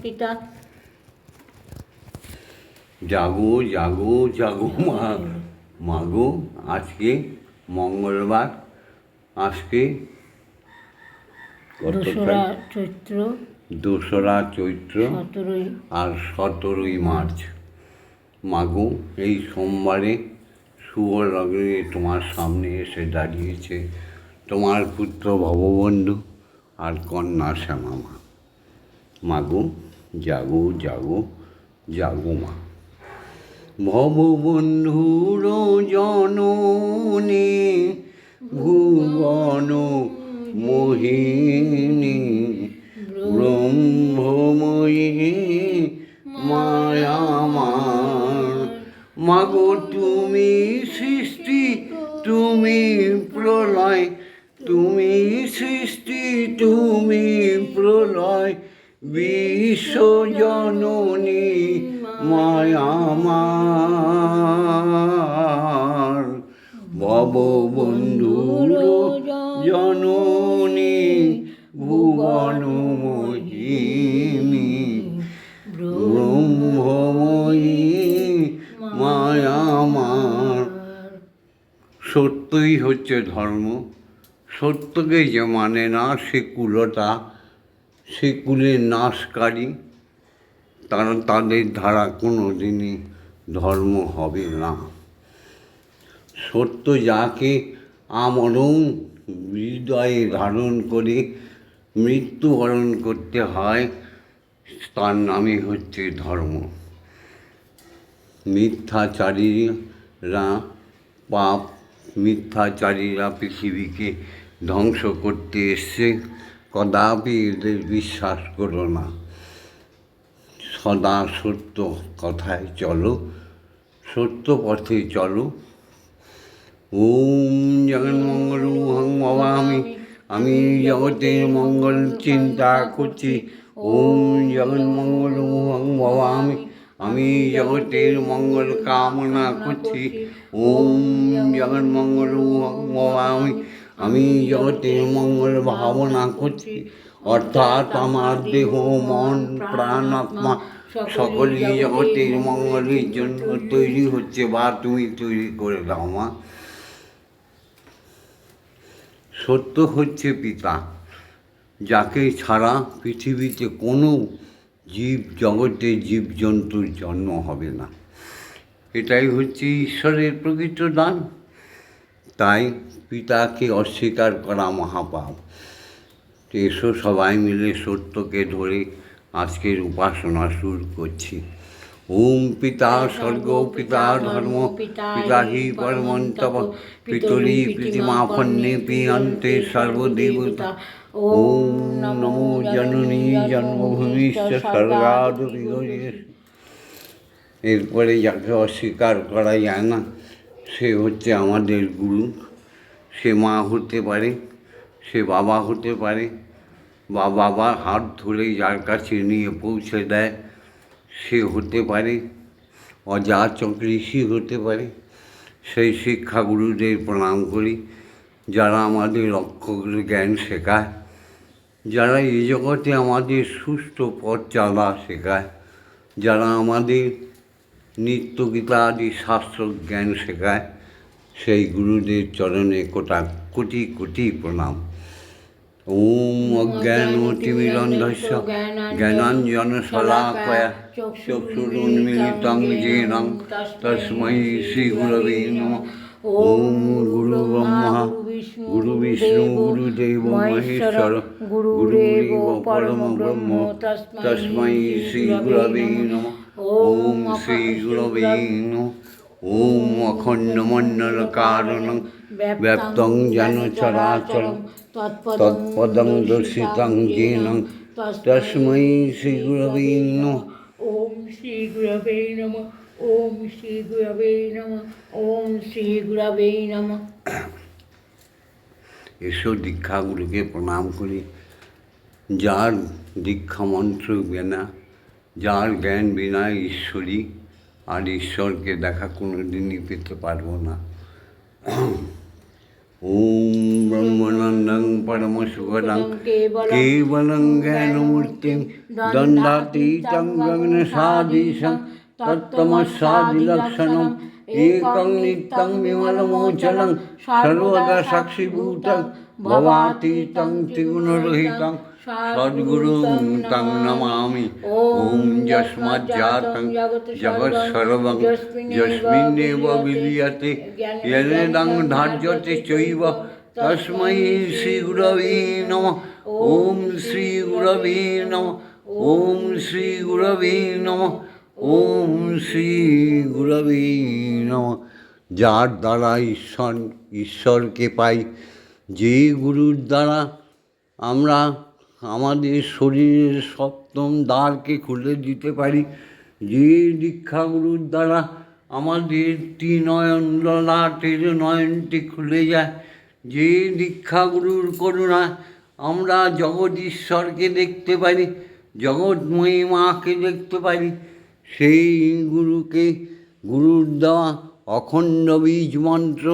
পিতা। জাগো জাগো জাগো মা, মাগো। আজকে মঙ্গলবার, আজকে দোসরা চৈত্র, 2রা চৈত্র 17ই আর 17ই মার্চ। মাগো, এই সোমবারে শুভ লগ্নে তোমার সামনে এসে দাঁড়িয়েছে তোমার পুত্র ভববন্ধু আর কন্যা শ্যামা। মাগো, জাগো জাগো জাগো মা। ভববন্ধুর জননী ভুবন মোহিনী ব্রহ্মময়ী মায়ামার। মাগো, তুমি সৃষ্টি, তুমি প্রলয়, তুমি সৃষ্টি, তুমি প্রলয়, বিশ্বজননী মায়ামার। ভববন্ধুর জননী ভুবন মোহিনী ব্রহ্মময়ী মায়ামার। সত্যই হচ্ছে ধর্ম। সত্যকে যে মানে না, সে কুলতা, সে কুলের নাশকারী, তাদের ধারা কোনো দিনই ধর্ম হবে না। সত্য যাকে আমরণ হৃদয়ে ধারণ করে মৃত্যুবরণ করতে হয়, তার নামই হচ্ছে ধর্ম। মিথ্যাচারীরা পৃথিবীকে ধ্বংস করতে এসছে, কদাপি এদের বিশ্বাস করো না। সদা সত্য কথায় চলো, সত্য পথে চলো। ওম জগন্মঙ্গল হং ভবামি, আমি জগতের মঙ্গল চিন্তা করছি। ওম জগন্মঙ্গল হং ভবামি, আমি জগতের মঙ্গল কামনা করছি। ওম জগন্মঙ্গল হং ভবামি, আমি জগতের মঙ্গল ভাবনা করছি। অর্থাৎ আমার দেহ, মন, প্রাণ, আত্মা সকলেই জগতের মঙ্গলের জন্য তৈরি হচ্ছে, বা তুমি তৈরি করে দাও মা। সত্য হচ্ছে পিতা, যাকে ছাড়া পৃথিবীতে কোনো জগতে জীবজন্তুর জন্ম হবে না। এটাই হচ্ছে ঈশ্বরের প্রকৃত দান। তাই পিতাকে অস্বীকার করা মহাপাপ। এসো সবাই মিলে সত্যকে ধরে আজকের উপাসনা শুরু করছি। ওম পিতা স্বর্গ, পিতা ধর্ম, পিতা হি পরমন্তপ, পিতরি প্রীতিমাপন্নে পিয়ন্তে সর্বদেবতা। ওম নমো জননী জন্মভূমিশ্চ স্বর্গাদপি গরীয়সী। এরপরে যাকে অস্বীকার করা যায় না, সে হচ্ছে আমাদের গুরু। সে মা হতে পারে, সে বাবা হতে পারে, বা বাবার হাত ধরে যার কাছে নিয়ে পৌঁছে দেয় সে হতে পারে, অযাচক ঋষি হতে পারে। সেই শিক্ষাগুরুদের প্রণাম করি, যারা আমাদের অক্ষর জ্ঞান শেখায়, যারা এই জগতে আমাদের সুষ্ঠু পথ চলা শেখায়, যারা আমাদের নিত্য গীতা আদি শাস্ত্র জ্ঞান শেখায়, সেই গুরুদের চরণে কোটি কোটি প্রণাম। ওম অজ্ঞানতিমিরন্ধস্য জ্ঞানাঞ্জনশলাকয়া চক্ষুরুন্মিলিतं येन তস্मै শ্রীগুরবে নমঃ। ওম গুরু ব্রহ্মা গুরু বিষ্ণু গুরুদেব মহেশ্বর গুরুদেব পরম ব্রহ্ম তস্मै শ্রীগুরবে নমঃ। ওম শ্রীগুরবে নমঃ। ওম অখণ্ডমণ্ডলকারণং ব্যাপ্তং যেন চরাচরং তৎপদং দর্শিতং येन তস্मै শ্রীগুরবে নমঃ। ওম শ্রী গুরবে নমঃ। ওম শ্রী গুরবে নমঃ। ওম শ্রী গুরবে নমঃ। এসো দীক্ষাগুরুকে প্রণাম করি। যার দীক্ষা মন্ত্র বিনা, যার জ্ঞান বিনা ঈশ্বরী আর ঈশ্বরকে দেখা কোনো দিনই পেতে পারবো না। ॐ ब्रह्मानन्दं परमसुखदं केवलं ज्ञानमूर्तिं दण्डातीतं गगनसदृशं तत्त्वमस्यादिलक्षणम् एकं नित्यं विमलमोचनं सर्वदा साक्षिभूतं भवातीतं त्रिगुणरहितं सद्गुरुं तं नमामि। ॐ यस्माज्जातं जगत्सर्वं यस्मिन्नेव विलीयते यदेदं धार्यते चैव तस्मै श्रीगुरवे नमः। ॐ श्रीगुरवे नमः। ॐ श्रीगुरवे नमः। ॐ শ্রীগুরবে নমঃ। যার দ্বারা ঈশ্বরকে পাই, যে গুরুর দ্বারা আমরা আমাদের শরীরের সপ্তম দ্বারকে খুলে দিতে পারি, যে দীক্ষাগুরুর দ্বারা আমাদের ত্রিনয়ন ললাটের নয়নটি খুলে যায়, যে দীক্ষাগুরুর করুণায় আমরা জগদীশ্বরকে দেখতে পারি, জগৎময়ী মাকে দেখতে পারি, সেই গুরুর দেওয়া অখণ্ড বীজ মন্ত্র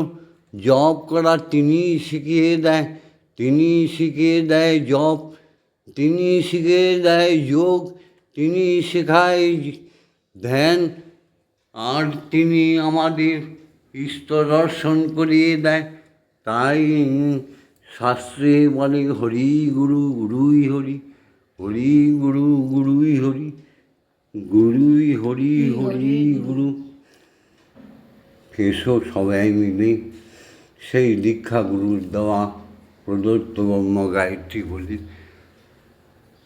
জপ করা তিনি শিখিয়ে দেয়। তিনি শিখিয়ে দেয় জপ, তিনি শিখিয়ে দেয় যোগ, তিনি শেখায় ধ্যান, আর তিনি আমাদের ইষ্ট দর্শন করিয়ে দেয়। তাই শাস্ত্রে বলে হরি গুরু গুরুই হরি, হরি গুরু গুরুই হরি, গুরুই হরি হরি গুরু। এসো সবাই মিলে সেই দীক্ষা গুরুর দেওয়া প্রদত্ত ব্রহ্ম গায়ত্রী বলি।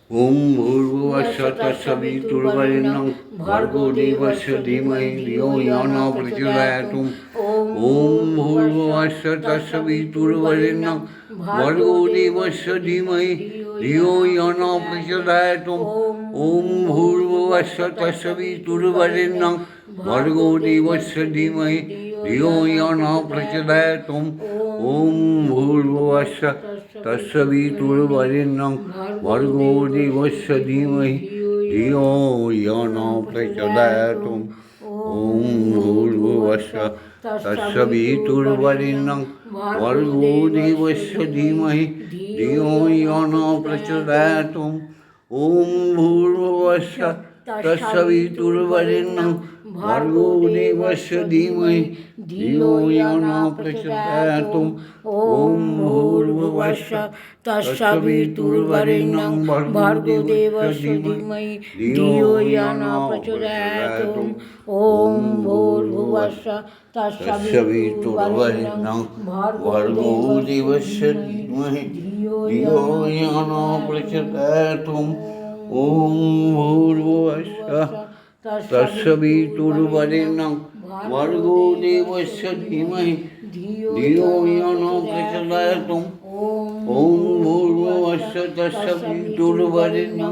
ওম ভূর্ভুবস্সুঃ তস্সবিতুর্বরেণ্যং ভর্গো দেবস্য ধীমহি ধিয়ো ইয়ো ন প্রচোদয়াৎ। ওম ভূর্ভুবস্সুঃ তস্সবিতুর্বরেণ্যং ভর্গো দেবস্য ধীমহি ধিয়ো ইয়ো ন প্রচোদয়াৎ। ওম ভূর্ভুবস্সুঃ তস্সবিতুর্বরেণ্যং ভর্গো দেবস্য ধীমহি ধিয়ো ইয়ো ন প্রচোদয়াৎ। ওম ভূর্ভুবস্সুঃ তস্সবিতুর্বরেণ্যং ভর্গো দেবস্য ধীমহি ধিয়ো ইয়ো ন প্রচোদয়াৎ। ওম ভূর্ভুবস্সুঃ তস্সবিতুর্বরেণ্যং ভর্গো দেবস্য ধীমহি ধিয়ো ইয়ো ন প্রচোদয়াৎ। ওম ভূর্ভুবস্সুঃ তস্সবিতুর্বরেণ্যং ভর্গো দেবস্য ধীমহি ধিয়ো ইয়ো ন প্রচোদয়াৎ। ওম ভূর্ভুবস্সুঃ তস্সবিতুর্বরেণ্যং ভর্গো দেবস্য ধীমহি ধিয়ো ইয়ো ন প্রচোদয়াৎ। ওম ভূর্ভুবস্সুঃ তস্সবিতুর্বরেণ্যং ভর্গো দেবস্য ধীমহি ধিয়ো ইয়ো ন প্রচোদয়াৎ। ওম ভূর্ভুবস্সুঃ তস্সবিতুর্বরেণ্যং ভর্গো দেবস্য ধীমহি ধিয়ো ইয়ো ন প্রচোদয়াৎ। ওম ভূর্ভুবস্সুঃ তস্সবিতুর্বরেণ্যং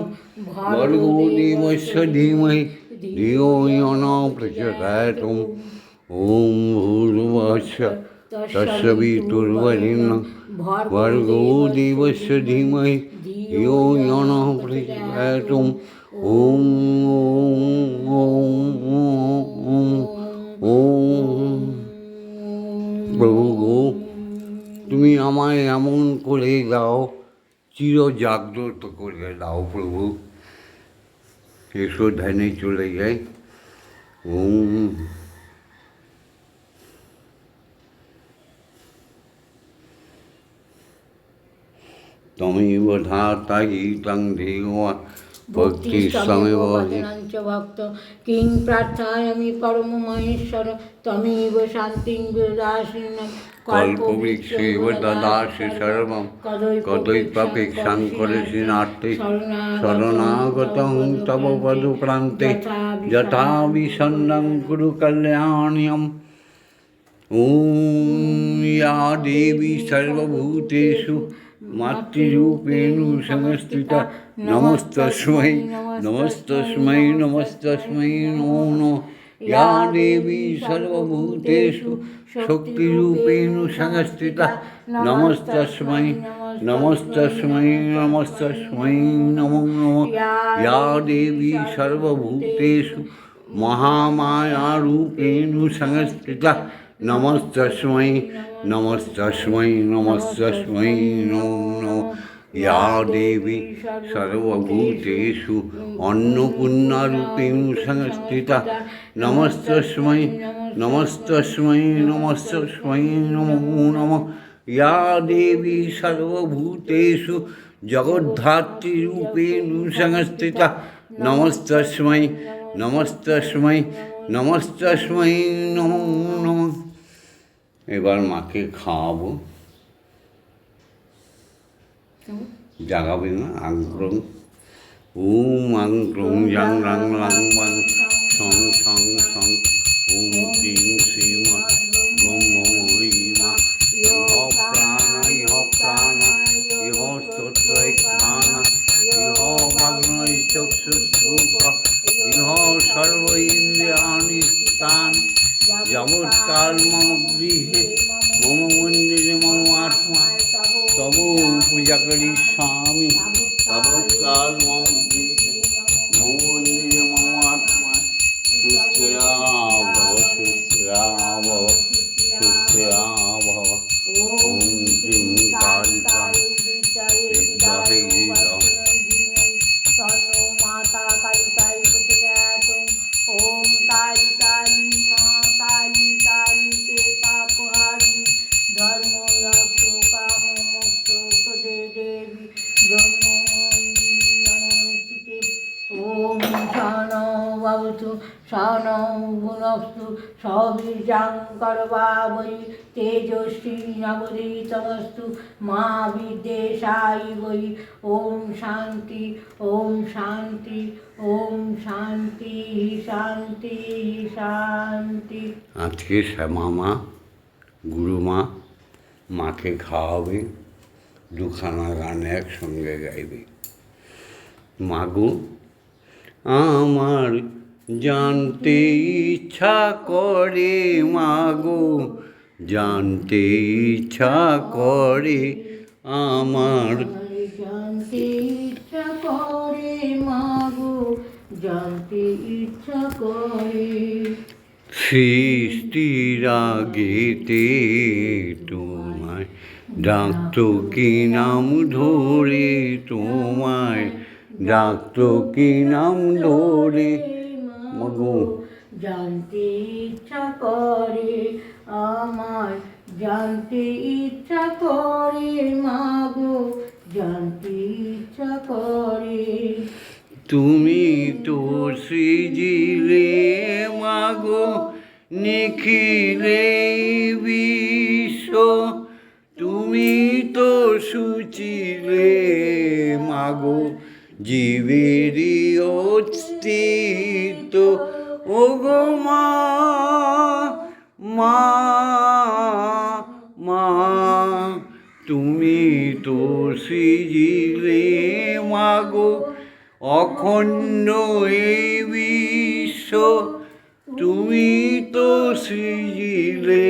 ভর্গো দেবস্য ধীমহি ধিয়ো ইয়ো ন প্রচোদয়াৎ। ওম ভূর্ভুবস্সুঃ তস্সবিতুর্বরেণ্যং ভর্গো দেবস্য ধীমহি ধিয়ো ইয়ো ন প্রচোদয়াৎ। ওম প্রভু গো, তুমি আমায় এমন করে দাও, চির জাগ্রত করে দাও প্রভু। এসো ধ্যানে চলে যাই। ওম তমেব ধাতা হিতং দেবা ভক্তি সমেব ভক্ত কিং প্রার্থয়ামি পরম মহেশ্বর তমেব শান্তিং বিদাসিনং কল্পবৃক্ষেব দদাসি সর্বং কদৈপাপেক্ষাং করসি নার্তে শরণাগতং তব পদপ্রান্তে যথা বিসন্নং কুরু কল্যাণীয়ম। ওম ইয়া দেবী সর্বভূতেষু মাতৃরূপেণ সংস্থিতা নমস্তস্मै নমস্তস্मै নমস্তস্मै নমো নমঃ। या देवी सर्वभूतेषु शक्तिरूपेण संस्थिता नमस्तस्मै नमस्तस्मै नमस्तस्मै नमो नमः। या देवी सर्वभूतेषु महामायारूपेण संस्थिता नमस्तस्मै নমস্তস্मै নমস্তস্मै নমো নমঃ या देवी सर्वभूतेषु अन्नपूर्णारूपेण संस्थिता नमस्तस्मै नमस्तस्मै नमस्तस्मै नमो नमः या देवी सर्वभूतेषु जगद्धात्रीरूपेण संस्थिता नमस्तस्मै नमस्तस्मै नमस्तस्मै नमो नमः। এবার মাকে খাওয়াবো, জাগাবে না। আংক্রং আংক্রং জাং রাং লাং বাং সং সং সং ওম ক্রিং শ্রীমা ব্রহ্মময়ী মা ইহ প্রাণ ইহ স্তোত্রৈখানা ইহ ভগ্নৈ চক্ষুষ্রূপ ইহ সর্ব ইন্দ্রিয়াণি স্থানি যাবৎকাল মম গৃহে মম মন্দিরে মম আত্মা তব পূজা করি স্বামী যাবৎকাল মম গৃহে মম মন্দিরে মম আত্মা সুস্থিরা ভব সুস্থিরা ভব সুস্থিরা ভব। ওম ক্রিং কালিকা বিদ্যাহে तन्नो माता कालिकाय प्रचोदयात्। ओम काली काली माँ काली काली के पापहारी धर्म यक्षो काम मोक्षो तदे देवी ब्रह्ममयी नमोस्तुते। ओम शरणो भवतु शरणो भुनस्तु सवीर्यं कर्वावै तेजस्वी नवोदितमस्तु मा विद्वेषाय वै। ओम शांति ओम शांति ओम शांति शांति शांति। আজকে শ্যামামা গুরুমা মাকে খাওয়াবে, দুখানা গান একসঙ্গে গাইবে। মাগো আমার জানতে ইচ্ছা করে, মাগো জানতে ইচ্ছা করে আমার জানতে ইচ্ছা করে মাগো জানতে ইচ্ছা করে। সৃষ্টির আগেতে তোমায় ডাকতো কি নাম ধরে, তোমায় ডাকতো কি নাম ধরে মাগো জানতে ইচ্ছা করে আমার জানতে ইচ্ছা করে মাগো জানতে ইচ্ছা করে। তুমি তো সৃজিলে মাগো নিখিলে বিশ্ব, তুমি তো সুচিলে মাগো জীবেরই অস্তিত্ব। ও গো মা মা মা তুমি তো সৃজিলে মাগো অখণ্ড এই বিশ্ব, তুমি তো সৃজিলে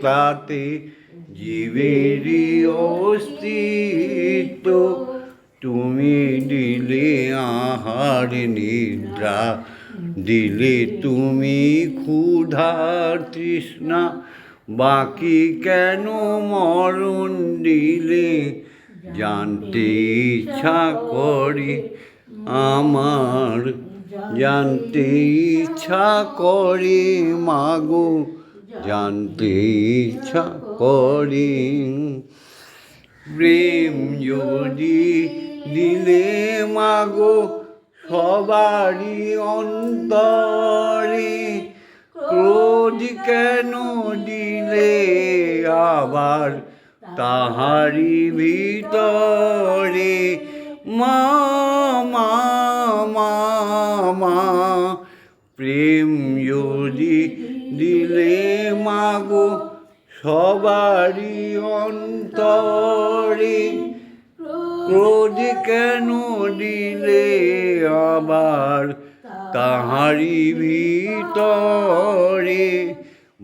তাতে জীবেরই অস্তিত্ব। তুমি দিলে আহার নিদ্রা, দিলে তুমি ক্ষুধা তৃষ্ণা, বাকি কেন মরণ দিলে? জানতে ইচ্ছা করে আমার জানতে ইচ্ছা করে মাগো জানতে ইচ্ছা করে। প্রেম যদি দিলে মাগো সবারই অন্তরে, ক্রোধ কেন দিলে আবার তাহারি ভিতরে? মা মা মা মা প্রেম যদি দিলে মাগো সবারই অন্তরে, ক্রোধ কেন দিলে আবার তাহারি ভিতরে?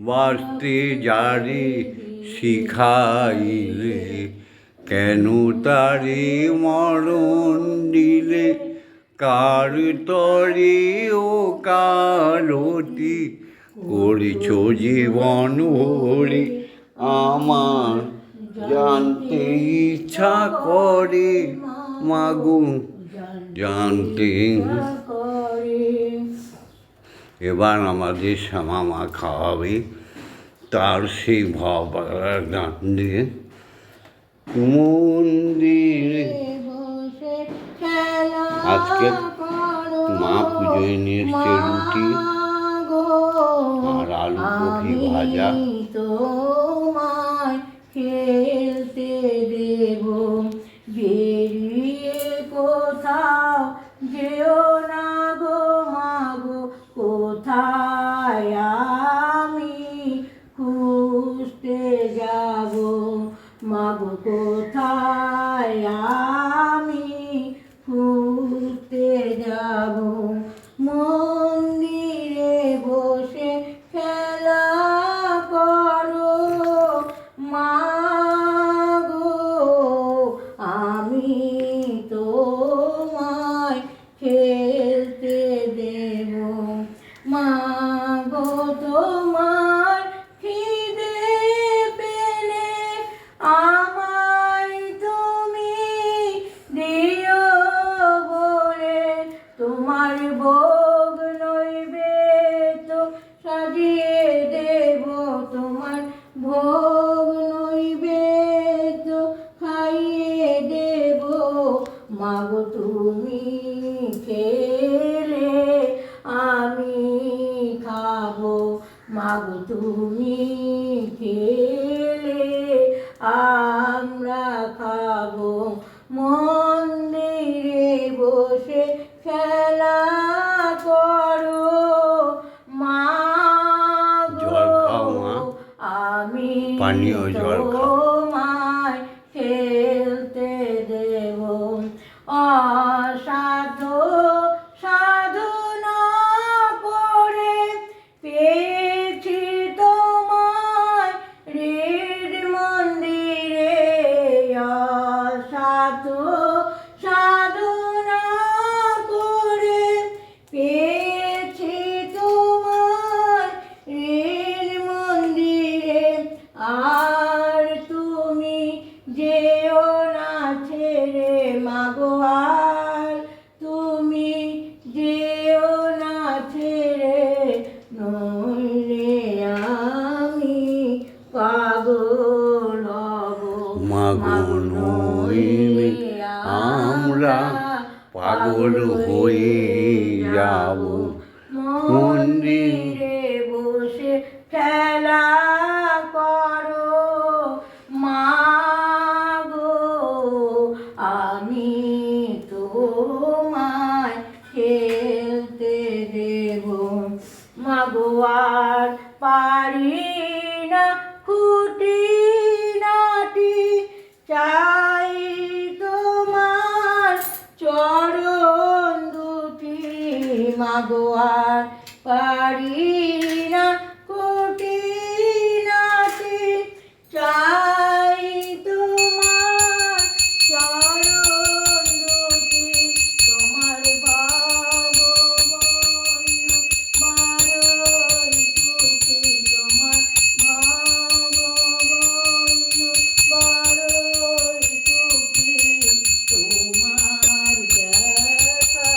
বাঁচতে যারে শিখাইলে কেন তারে মরণ দিলে? কার তরে ও কারতি করেছ জীবন ভরে, আমার জানতে ইচ্ছা করে মাগো জানতে। এবার আমাদের শ্যামা মা খাওয়াবে, তার সেই ভাব গান দিয়ে মন্দিরে। আজকে মা পুজোয় নিয়ে এসছে রুটি আর আলু কপি ভাজা। তোমায় খেলতে দেব, বেরিয়ে কোথাও যেও না গো মাগো, কোথায় আমি খুঁজতে যাব মাগো, কোথায় আমি খুঁজতে যাব। মন্দিরে বসে খেলা করো মাগো, আমি তোমায় খেলতে দেব মাগো। তোমার খিদে পেলে আমায় তুমি দিও বলে, তোমার ভোগ নৈবেদ্য সাজিয়ে দেব, তোমার ভোগ নৈবেদ্য খাইয়ে দেব মাগো। তুমি খেলে আমি খাবো মাগো, তুমি খেলে আমরা খাবো। মন্দিরে বসে খেলা করো মাগো, জল খাও মা, আমি পানীয় জল খাও। তোমায় খেলতে দেব। অসাধ্য সাধনা করে পেয়েছি তোমায় হৃদ মন্দিরে, অসাধ্য সাধনা করে পেয়েছি তোমায় হৃদ মন্দিরে। আর তুমি যেও না ছেড়ে মাগো, আর তুমি যেও না ছেড়ে, নইলে আমি পাগল হব মাগো নইলে আমরা পাগল হয়ে যাব। মন্দিরে বসে খেলা করো মাগো, আমি তোমায় খেলতে দেব মাগো। আর পারি না খুঁটিনাটি, চাই তোমার চরণ দুটি মাগো। আর পারি না খুঁটিনাটি, চাই তোমার চরণ দুটি, তোমার ভববন্ধু বারোই সুখী, তোমার ভববন্ধু বারোই সুখী। তোমার দেখা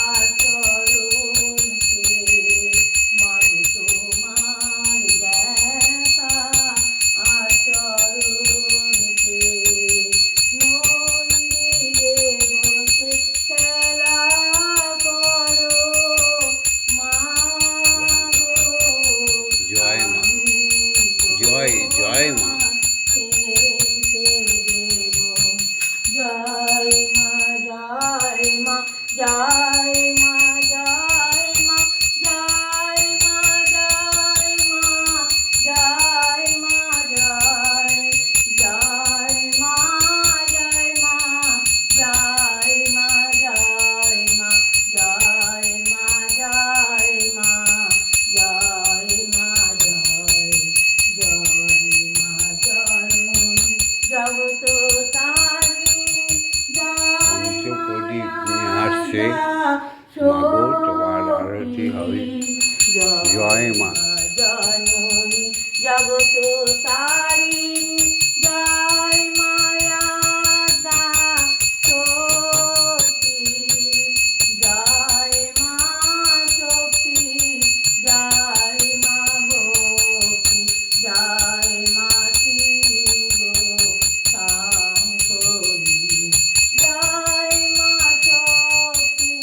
আর চরণকে মাগো, তোমার দেখা আর চরণকে। মন্দিরে বসে খেলা করো মাগো, জয় মা, জয় জয় মা। জয় মা, জয় মা, জয় মা, জয় মা, জয় মা, জয় মা, জয় মা, জয়, জয় মা, জয় মা, জয় মা, জয় মা, জয় মা, জয় মা, জয় মা, জয় মা জননী জগত তারিণী, জয় মা পঞ্চপ্রদীপ নিয়ে আসছে মাগো, তোমার আরতি হবে। জয় মা। জননী জগত তারিণী জয় মায়া দা শক্তি জয় মা শক্তি জয় মা ভক্তি জয় মা শিব শঙ্করী জয় মা শক্তি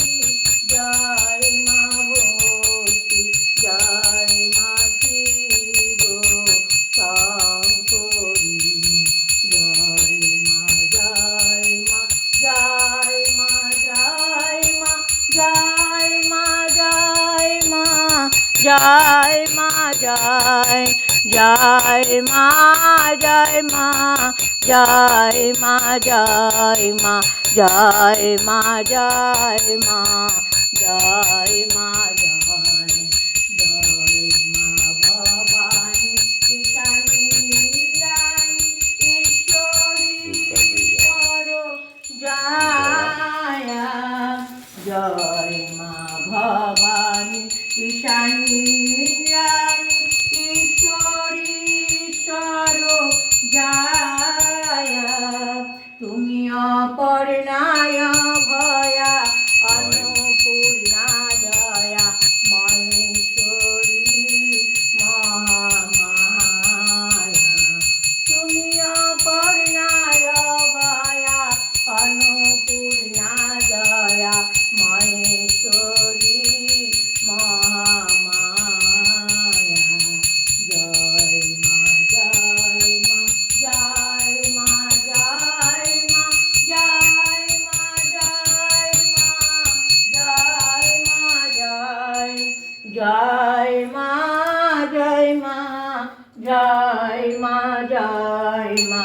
জয় মা ভক্তি জয় মা শিব শঙ্করী জয় মা জয় মা জয় মা জয় মা জয় মা জয় মা জয় মা জয় জয় মা জয় মা জয় মা জয় মা জয় মা জয় মা জয় মা জয় জয় মা ভবানী ঈশানী রানী ঈশ্বরী করো জয় জয় মা ভবানী ঈশানী রানী ঈশ্বরী করো জয় তুমি অপর্ণায় ভয়া অন্নপূর্ণা জয়া মহেশ্বরী মহামায়া তুমি অপর্ণায় ভয়া অন্নপূর্ণা জয়া মহেশ্বরী মহামায়া জয় মা জয় মা জয় মা জয় মা জয় মা জয় মা জয় মা জয় জয় মা জয় মা জয় মা জয় মা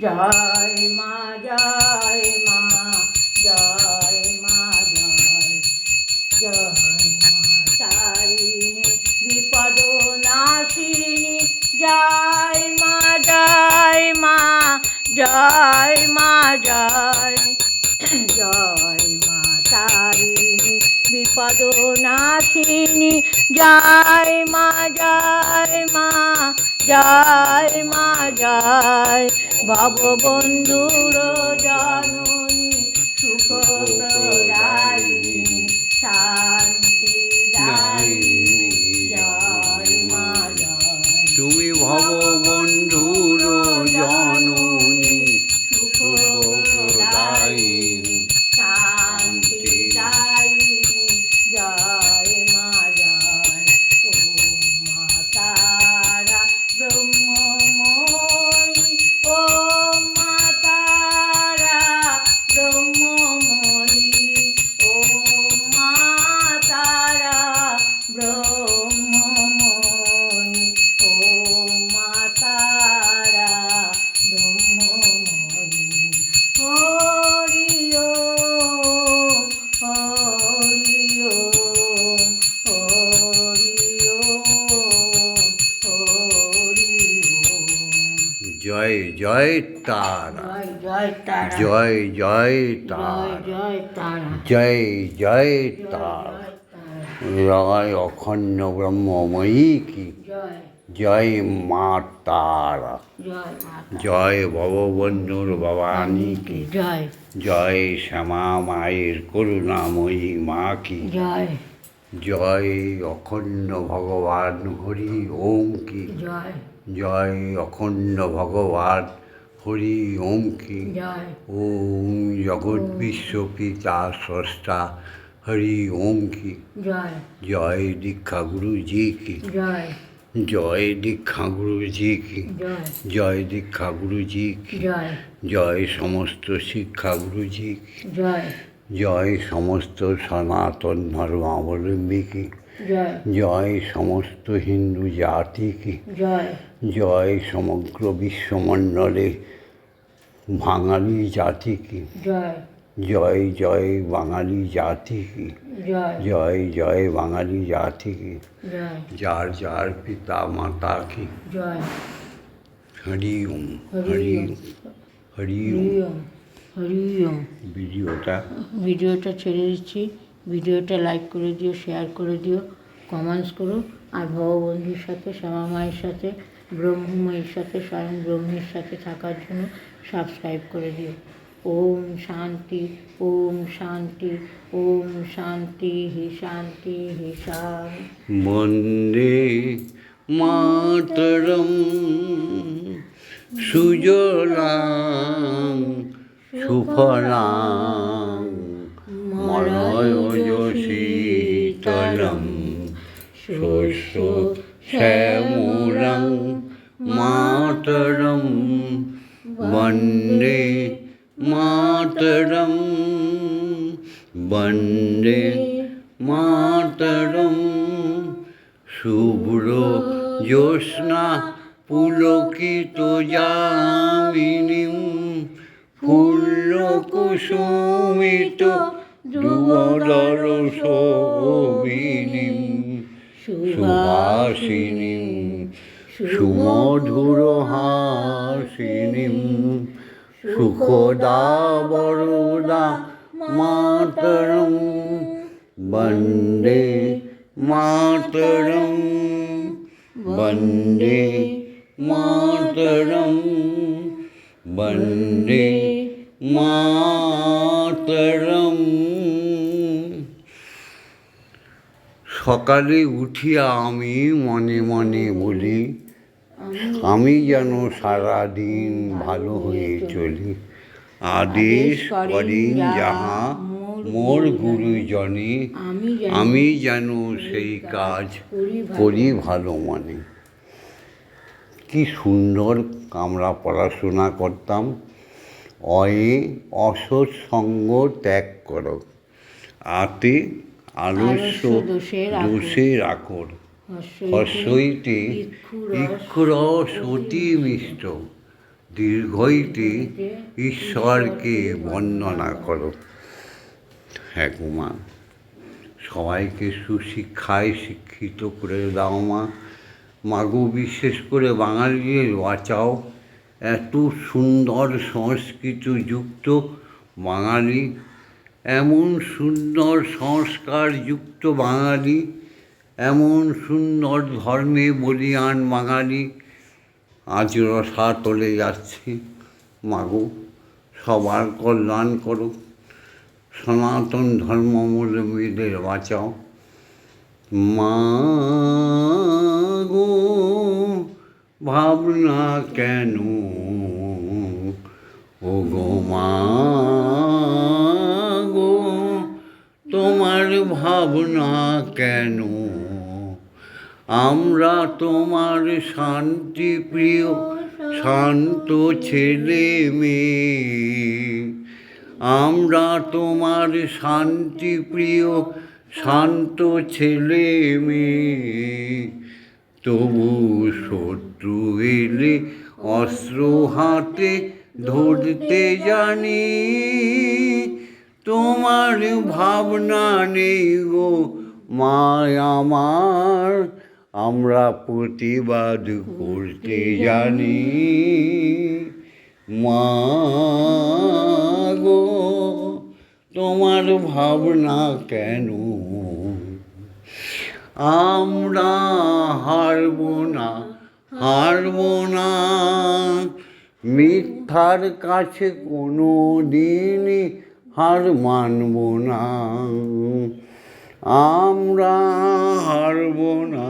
জয় মা জয় মা জয় মা জয় জয় মা তারিণী বিপদ নাশিনী জয় মা জয় মা জয় মা জয় জয় মা তারিণী বিপদ নাশিনী জয় মা জয় মা জয় মা জয় ভববন্ধুর জননী সুখ প্রদায়িনী শান্তি দায়িনী জয় মা জয় তুমি ভববন্ধুর জননী সুখ প্রদায়িনী শান্তি দায়িনী জয় মা জয় ও মা তারা ব্রহ্মময়ী ও মা তারা ব্রহ্মময়ী ও মা তারা ব্রহ্মময়ী ও মা তারা ব্রহ্মময়ী হরি ওম হরি ওম হরি ওম হরি ওম জয় জয় তারা জয় জয় তারা জয় জয় জয় তারা জয় তারা জয় জয় তারা জয় অখণ্ড ব্রহ্মময়ী কি জয় জয় মা তারা জয় মাতা জয় ভববন্ধুর ভবানী কি জয় জয় শ্যামা মায়ের করুণাময়ী মা কি জয় জয় অখণ্ড ভগবান হরি ওম কি জয় জয় অখণ্ড ভগবান হরি ওম কি জয় ওম জগৎ বিশ্ব পিতা স্রষ্টা হরি ওম কি জয় জয় দীক্ষা গুরুজি কি জয় জয় দীক্ষা গুরুজি কি জয় জয় দীক্ষা গুরুজি কি জয় জয় সমস্ত শিক্ষা গুরুজি কি জয় জয় সমস্ত সনাতন ধর্মাবলম্বী কি জয় জয় সমস্ত হিন্দু জাতি কি জয় জয় সমগ্র বিশ্বমণ্ডলে বাঙালি জাতি কি জয় জয় জয় বাঙালি জাতি কি জয় জয় জয় বাঙালি জাতি কি জয় যার যার পিতা মাতা কি জয় হরি ওম হরি হরি ওম। হরি ওম। হরি ওম হরি ওম। ভিডিওটা ছেড়ে দিচ্ছি। ভিডিওটা লাইক করে দিও, শেয়ার করে দিও, কমেন্টস করো। আর ভববন্ধুর সাথে, শ্যামা মায়ের সাথে ব্রহ্মময়ের সাথে স্বয়ং ব্রহ্মের সাথে থাকার জন্য সাবস্ক্রাইব করে দিও। ওম শান্তি, ওম শান্তি, ওম শান্তি হি শান্তি হি শান্তি। বন্দে মাতরম সুজলাং সুফলাং মলয়জ শীতলম শস্য শ্যামলাং মাতরম বন্দে মাতরম বন্দে মাতরম। শুভ্র জ্যোৎস্না পুলকিত যামিনীম ফুল্লকুসুমিত দ্রুমদল শোভিনীম সুহাসিনীম সুমধুর হাসিনীম সুখদা বরদা মাতরম বন্দে মাতরম বন্দে মাতরম বন্দে মাতরম। সকালে উঠিয়া আমি মনে মনে বলি, আমি যেন সারাদিন ভালো হয়ে চলি। আদেশ করেন যাহা মোর গুরুজনে, আমি যেন সেই কাজ করি ভালো মনে। কি সুন্দর আমরা পড়াশোনা করতাম। অয়ে অসৎ সঙ্গ ত্যাগ করো, আতে আলস্য দোষের আকর, হর্ষইতে ইক্ষুরস অতি মিষ্ট, দীর্ঘইতে ঈশ্বরকে বন্দনা করো। হ্যাঁ গো মা, সবাইকে সুশিক্ষায় শিক্ষিত করে দাও মা। মাগো, বিশেষ করে বাঙালিদের বাঁচাও। এত সুন্দর সংস্কৃতযুক্ত বাঙালি, এমন সুন্দর সংস্কারযুক্ত বাঙালি, এমন সুন্দর ধর্মে বলীয়ান বাঙালি আজ রসাতলে যাচ্ছে। মাগো, সবার কল্যাণ করো, সনাতন ধর্মাবলম্বীদের বাঁচাও। মা গো, ভাবনা কেন, ও গো মা গো, তোমার ভাবনা কেন? আমরা তোমার শান্তি প্রিয় শান্ত ছেলে মেয়ে, আমরা তোমার শান্তি প্রিয় শান্ত ছেলে মেয়ে। তবু শত্রু এলে অস্ত্র হাতে ধরতে জানি, তোমার ভাবনা নেই গো মায় আমার, আমরা প্রতিবাদ করতে জানি। মা গো, তোমার ভাবনা কেন? আমরা হারব না, হারব না, মিথ্যার কাছে কোনো দিনই হার মানব না। আমরা হারব না,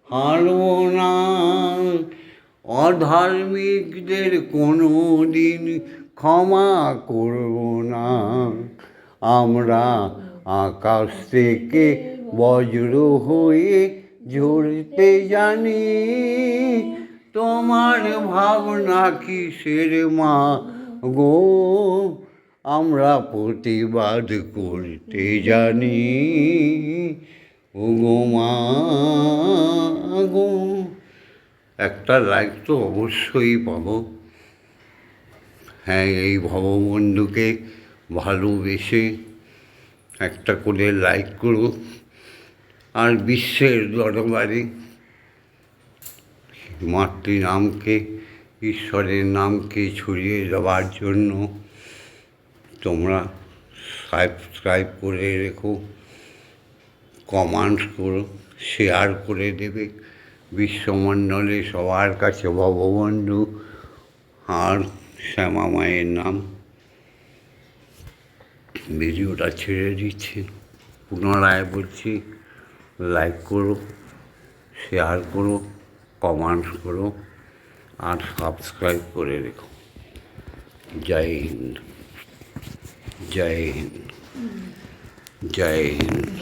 হারব না, অধার্মিকদের কোনো দিন ক্ষমা করব না। আমরা আকাশ থেকে বজ্র হয়ে ঝরতে জানি, তোমার ভাবনা কিসের মা গো, আমরা প্রতিবাদ করতে জানি। ও গো মা গো, একটা লাইক তো অবশ্যই পাবো। হ্যাঁ, এই ভববন্ধুকে ভালোবেসে একটা করে লাইক করো, আর বিশ্বের দরবারে মাতৃনামকে, ঈশ্বরের নামকে ছড়িয়ে দেওয়ার জন্য তোমরা সাবস্ক্রাইব করে রেখো, কমেন্টস করো, শেয়ার করে দেবে, বিশ্বমণ্ডলে সবার কাছে ভববন্ধু আর শ্যামা মায়ের নাম। ভিডিওটা ছেড়ে দিচ্ছি, পুনরায় বলছি, লাইক করো, শেয়ার করো, কমেন্টস করো আর সাবস্ক্রাইব করে রেখো। জয় হিন্দ, জয় হিন্দ, জয় হিন্দ।